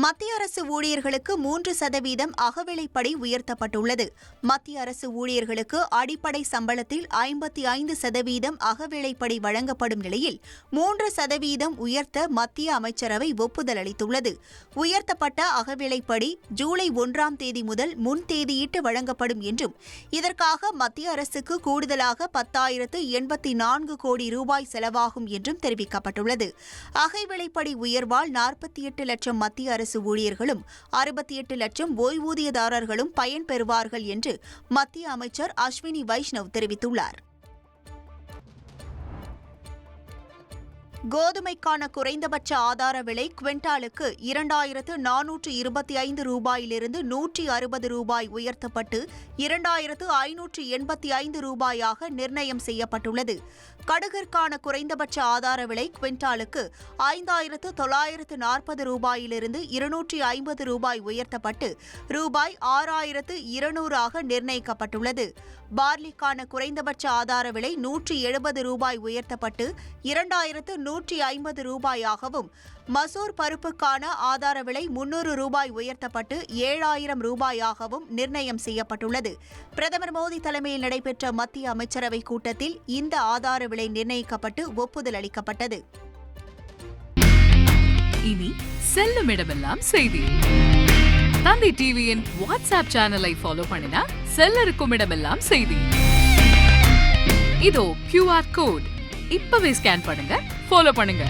மத்திய அரசு ஊழியர்களுக்கு 3% அகவிலைப்படி உயர்த்தப்பட்டுள்ளது. மத்திய அரசு ஊழியர்களுக்கு அடிப்படை சம்பளத்தில் 55% அகவிலைப்படி வழங்கப்படும் நிலையில் 3% உயர்த்த மத்திய அமைச்சரவை ஒப்புதல் அளித்துள்ளது. உயர்த்தப்பட்ட அகவிலைப்படி ஜூலை 1ஆம் தேதி முதல் முன்தேதியிட்டு வழங்கப்படும் என்றும் இதற்காக மத்திய அரசுக்கு கூடுதலாக 10,084 கோடி ரூபாய் செலவாகும் என்றும் தெரிவிக்கப்பட்டுள்ளது. அகவிலைப்படி உயர்வால் 48 லட்சம் மத்திய அரசு ஊழியர்களும் 68 லட்சம் ஓய்வூதியதாரர்களும் பயன்பெறுவார்கள் என்று மத்திய அமைச்சர் அஸ்வினி வைஷ்ணவ் தெரிவித்துள்ளார். கோதுமைக்கான குறைந்தபட்ச ஆதார விலை குவிண்டாலுக்கு 2,425 ரூபாயிலிருந்து 160 ரூபாய் உயர்த்தப்பட்டு 2,585 ரூபாயாக நிர்ணயம் செய்யப்பட்டுள்ளது. கடுகிற்கான குறைந்தபட்ச ஆதார விலை குவிண்டாலுக்கு 5,940 ரூபாயிலிருந்து 250 ரூபாய் உயர்த்தப்பட்டு ரூபாய் 6,200 நிர்ணயிக்கப்பட்டுள்ளது. பார்லிக்கான குறைந்தபட்ச ஆதார விலை 170 ரூபாய் உயர்த்தப்பட்டு 2,150 ரூபாயாகவும், மசூர் பருப்புக்கான ஆதார விலை 300 ரூபாய் உயர்த்தப்பட்டு 7,000 ரூபாயாகவும் நிர்ணயம் செய்யப்பட்டுள்ளது. பிரதமர் மோடி தலைமையில் நடைபெற்ற மத்திய அமைச்சரவை கூட்டத்தில் இந்த ஆதார விலை நிர்ணயிக்கப்பட்டு ஒப்புதல் அளிக்கப்பட்டது. இனி செல்லும் இடமெல்லாம் செய்தி. தந்தி டிவியின் வாட்ஸ்அப் சேனலை ஃபாலோ பண்ணினா செல்ல இருக்கும் இடமெல்லாம் செய்தி. இதோ QR கோட் இப்பவே ஸ்கேன் பண்ணுங்க, ஃபாலோ பண்ணுங்க.